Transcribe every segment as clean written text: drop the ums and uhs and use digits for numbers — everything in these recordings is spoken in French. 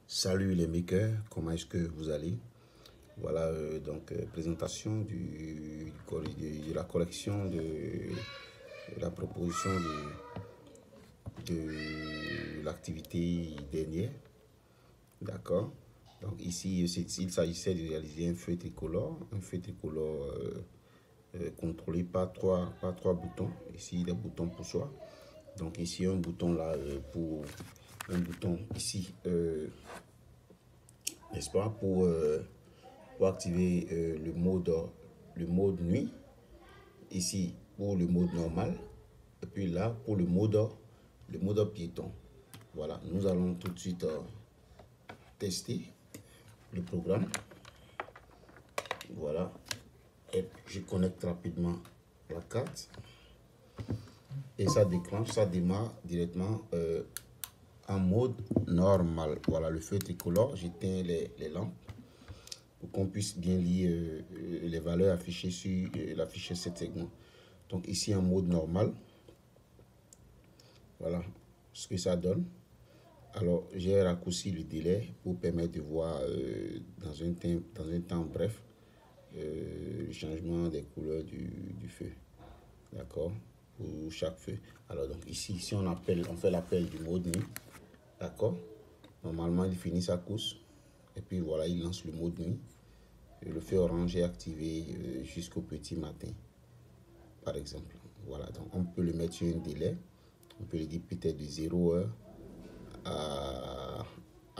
Salut les makers, comment est-ce que vous allez? Voilà, présentation de la collection de la proposition de l'activité dernière. D'accord? Donc ici, il s'agissait de réaliser un feu tricolore, contrôlé par trois boutons. Ici, des boutons pour soi. Donc ici, un bouton là pour un bouton ici, n'est-ce pas, pour activer le mode nuit. Ici, pour le mode normal. Et puis là, pour le mode piéton. Voilà, nous allons tout de suite tester le programme. Voilà. Et je connecte rapidement la carte. Et ça déclenche, ça démarre directement en mode normal. Voilà, le feu tricolore. J'éteins les lampes pour qu'on puisse bien lire les valeurs affichées sur l'afficheur 7 segments. Donc ici en mode normal. Voilà ce que ça donne. Alors j'ai raccourci le délai pour permettre de voir dans un temps bref le changement des couleurs du feu. D'accord? Pour chaque feu. Alors donc ici, si on fait l'appel du mode nuit. D'accord? Normalement il finit sa course. Et puis voilà, il lance le mode nuit. Le feu orange est activé jusqu'au petit matin. Par exemple. Voilà, donc on peut le mettre sur un délai. On peut le dire peut-être de 0h à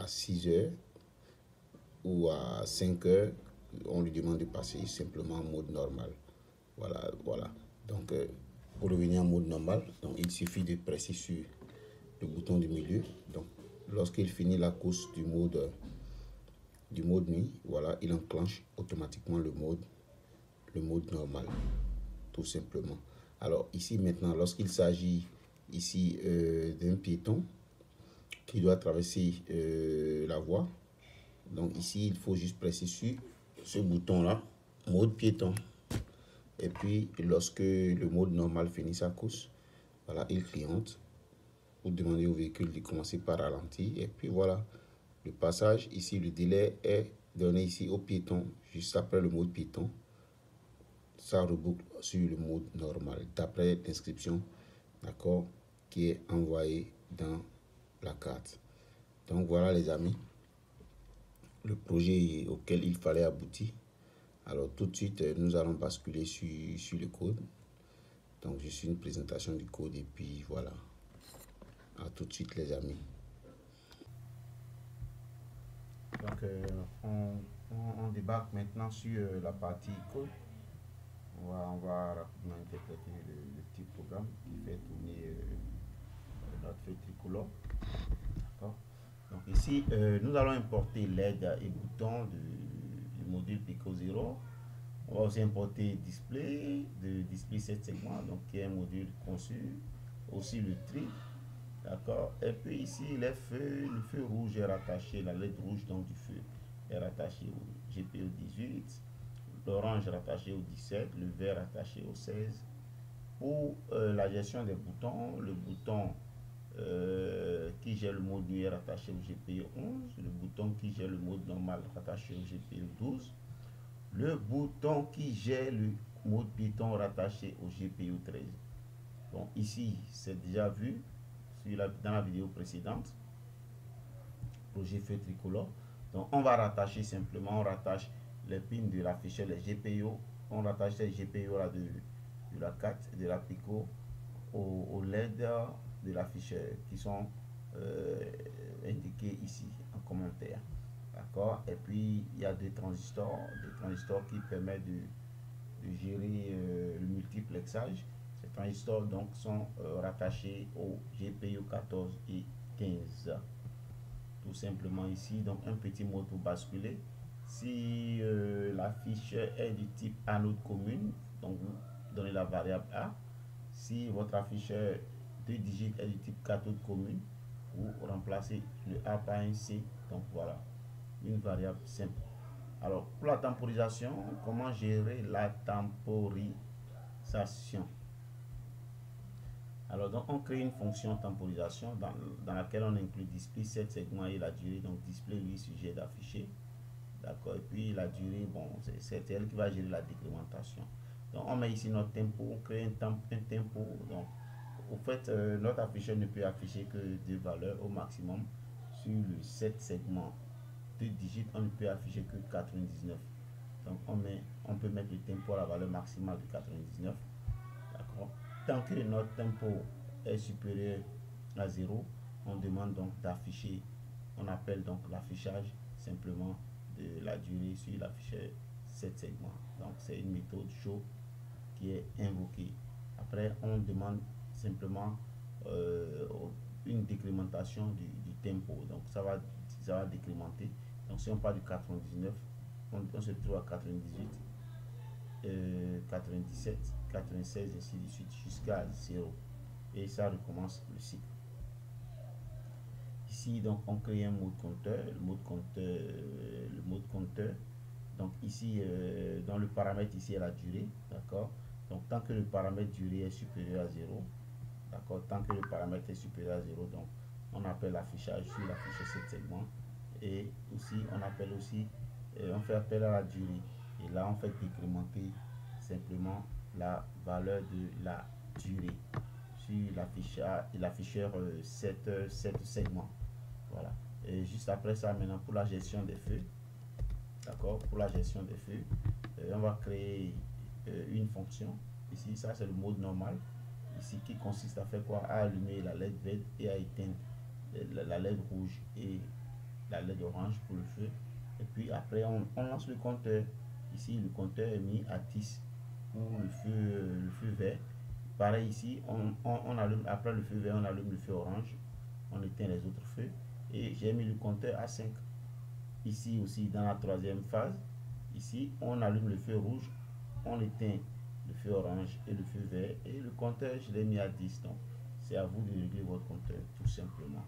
6h ou à 5h. On lui demande de passer simplement en mode normal. Voilà, voilà. Donc, pour revenir en mode normal, donc, il suffit de presser sur le bouton du milieu. Donc, lorsqu'il finit la course du mode nuit, voilà, il enclenche automatiquement le mode normal, tout simplement. Alors ici maintenant, lorsqu'il s'agit ici d'un piéton qui doit traverser la voie, donc ici il faut juste presser sur ce bouton là, mode piéton. Et puis lorsque le mode normal finit sa course, voilà, il cliente pour demander au véhicule de commencer par ralentir. Et puis voilà, le passage ici, le délai est donné ici au piéton juste après le mode piéton. Ça reboucle sur le mode normal d'après l'inscription, d'accord, qui est envoyée dans la carte. Donc voilà les amis, le projet auquel il fallait aboutir. Alors tout de suite, nous allons basculer sur le code. Donc je suis une présentation du code et puis voilà. À tout de suite les amis. Donc on débarque maintenant sur la partie code. On va rapidement interpréter le petit programme qui fait tourner notre feu tricolore. Donc ici, nous allons importer l'aide et bouton du module Pico 0. On va aussi importer display de display 7 segments, donc qui est un module conçu. Aussi le tri. D'accord. Et puis ici, le feu rouge est rattaché, la LED rouge donc du feu est rattachée au GPO 18. L'orange rattaché au 17, le vert rattaché au 16. Pour la gestion des boutons, le bouton qui gère le mode nuit est rattaché au GPU 11, le bouton qui gère le mode normal rattaché au GPU 12, le bouton qui gère le mode piéton rattaché au GPU 13. Bon, ici, c'est déjà vu dans la vidéo précédente, projet feu tricolore. Donc, on va rattacher simplement, on rattache les pins de l'afficheur, les GPIO, on rattache les GPIO là de la carte, de la Pico au LED de l'afficheur qui sont indiqués ici en commentaire. D'accord. Et puis, il y a des transistors qui permettent de gérer le multiplexage. Ces transistors donc sont rattachés au GPIO 14 et 15. Tout simplement ici, donc un petit mot pour basculer. Si l'afficheur est du type anode commune, donc vous donnez la variable A. Si votre afficheur 2 digits est du type cathode commune, vous remplacez le A par un C. Donc voilà, une variable simple. Alors pour la temporisation, comment gérer la temporisation? Alors, donc, on crée une fonction temporisation dans laquelle on inclut display set segments et la durée. Donc, display, lui, sujet d'afficher. D'accord. Et puis, la durée, bon, c'est elle qui va gérer la décrémentation. Donc, on met ici notre tempo, on crée un tempo. Donc, au fait, notre afficheur ne peut afficher que deux valeurs au maximum. Sur le 7 segments, 2 digits, on ne peut afficher que 99. Donc, on peut mettre le tempo à la valeur maximale de 99. D'accord. Tant que notre tempo est supérieur à 0, on demande donc d'afficher, on appelle donc l'affichage simplement de la durée sur l'afficheur 7 segments. Donc c'est une méthode show qui est invoquée. Après, on demande simplement euh, une décrémentation du tempo. Donc ça va décrémenter. Donc si on part du 99, on se trouve à 98, 97, 96, ainsi de suite, jusqu'à 0. Et ça recommence le cycle. Ici, donc, on crée un mode compteur, le mode compteur. Donc, ici, dans le paramètre, ici, est la durée, d'accord. Donc, tant que le paramètre durée est supérieur à 0, d'accord, tant que le paramètre est supérieur à 0, donc, on appelle l'affichage sur l'afficheur 7 segments. Et aussi, on appelle aussi, on fait appel à la durée. Et là, on fait décrémenter simplement la valeur de la durée sur l'afficheur 7 segments. Voilà. Et juste après ça, maintenant, pour la gestion des feux, d'accord, pour la gestion des feux, on va créer une fonction. Ici, ça, c'est le mode normal. Ici, qui consiste à faire quoi? À allumer la LED verte et à éteindre la LED rouge et la LED orange pour le feu. Et puis après, on lance le compteur. Ici, le compteur est mis à 10 pour le feu vert. Pareil ici, on allume, après le feu vert, on allume le feu orange, on éteint les autres feux. Et j'ai mis le compteur à 5. Ici aussi, dans la troisième phase, ici, on allume le feu rouge, on éteint le feu orange et le feu vert. Et le compteur, je l'ai mis à 10. Donc, c'est à vous de régler votre compteur, tout simplement.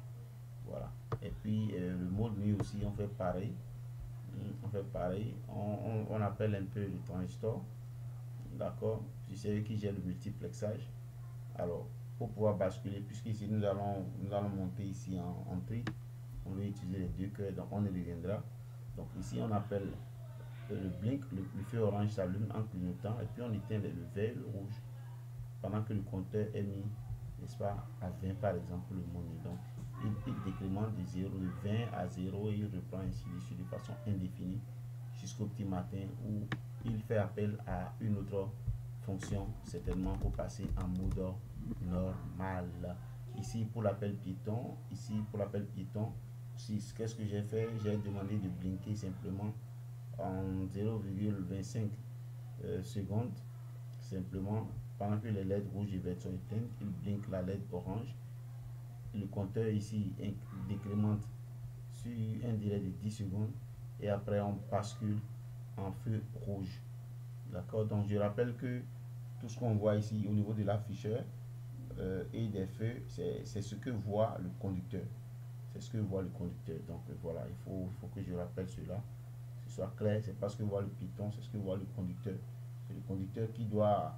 Voilà. Et puis, le mode nuit aussi, on fait pareil. On fait pareil. On appelle un peu le transistor. D'accord. C'est eux qui gèrent le multiplexage. Alors, pour pouvoir basculer, puisqu'ici nous allons monter ici en tri, on va utiliser les deux cœurs, donc on y reviendra. Donc ici on appelle le blink, le feu orange s'allume en clignotant et puis on éteint le vert, le rouge, pendant que le compteur est mis, n'est-ce pas, à 20 par exemple, le menu. Donc il décrémente de 20 à 0 et il reprend ainsi de suite de façon indéfinie jusqu'au petit matin où il fait appel à une autre fonction, certainement pour passer en mode normal. Ici pour l'appel Python, qu'est-ce que j'ai fait? J'ai demandé de blinker simplement en 0,25 secondes, simplement pendant que les LED rouges et verts sont éteintes, il blink la LED orange. Le compteur ici décrémente sur un délai de 10 secondes et après on bascule en feu rouge. D'accord. Donc je rappelle que tout ce qu'on voit ici au niveau de l'afficheur et des feux, c'est ce que voit le conducteur. C'est ce que voit le conducteur. Donc voilà, il faut que je rappelle cela, que ce soit clair. C'est pas ce que voit le piéton, c'est ce que voit le conducteur. C'est le conducteur qui doit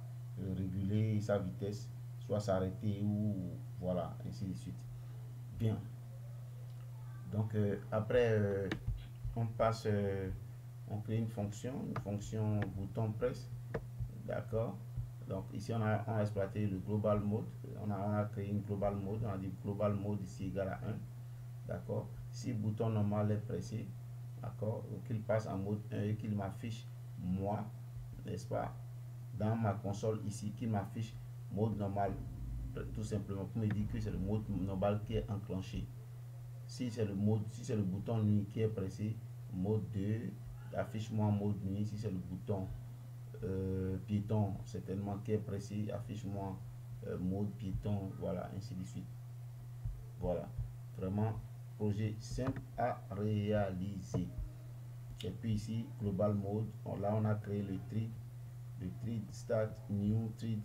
réguler sa vitesse, soit s'arrêter ou voilà, ainsi de suite. Bien. Donc après, on passe, on crée une fonction bouton press. D'accord. Donc ici on a exploité le global mode. On a créé une global mode. On a dit global mode ici égal à 1. D'accord. Si le bouton normal est pressé, d'accord, qu'il passe en mode 1 et qu'il m'affiche moi, n'est-ce pas, dans ma console ici, qu'il m'affiche mode normal, tout simplement pour me dire que c'est le mode normal qui est enclenché. Si c'est le bouton nuit qui est pressé, mode 2, affiche-moi mode nuit. Si c'est le bouton piéton, certainement qui est pressé, affiche-moi mode piéton, voilà, ainsi de suite. Voilà, vraiment projet simple à réaliser. Et puis ici, global mode, là on a créé le thread start new thread.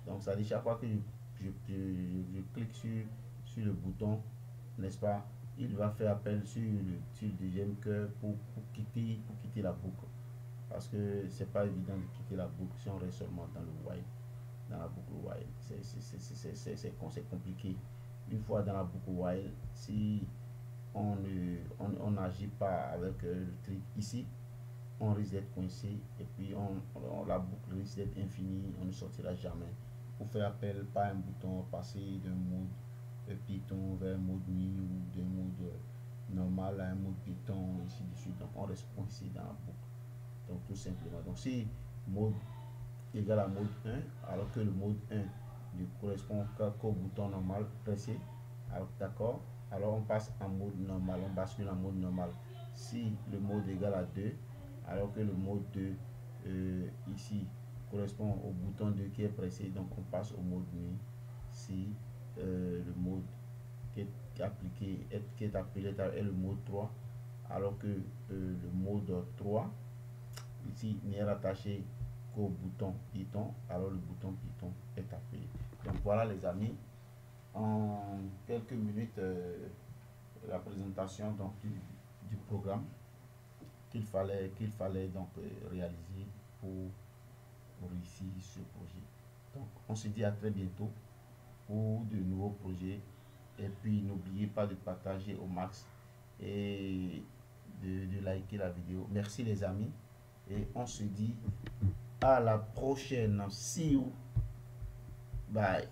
Donc ça dit chaque fois que je clique sur le bouton, n'est-ce pas, il va faire appel sur le deuxième cœur pour quitter la boucle. Parce que c'est pas évident de quitter la boucle si on reste seulement dans le while. dans la boucle while. C'est compliqué. Une fois dans la boucle while, si on n'agit pas avec le trick ici, on risque d'être coincé et puis la boucle risque d'être infinie, on ne sortira jamais. Pour faire appel par un bouton, passer d'un mode Python vers un mode nuit ou d'un mode normal à un mode Python, ainsi de suite. Donc on reste coincé dans la boucle. Donc tout simplement. Donc si mode égale à mode 1, alors que le mode 1 ne correspond qu'au bouton normal pressé, d'accord, alors on passe en mode normal, on bascule en mode normal. Si le mode égale à 2, alors que le mode 2 ici correspond au bouton 2 qui est pressé, donc on passe au mode nuit. Si le mode qui est appliqué, qui est appelé est le mode 3, alors que le mode 3 ici n'est rattaché qu'au bouton Python, alors le bouton Python est appelé. Donc voilà les amis, en quelques minutes la présentation donc du programme qu'il fallait donc réaliser pour réussir ce projet. Donc on se dit à très bientôt pour de nouveaux projets, et puis n'oubliez pas de partager au max et de liker la vidéo. Merci les amis, et on se dit à la prochaine. See you, bye.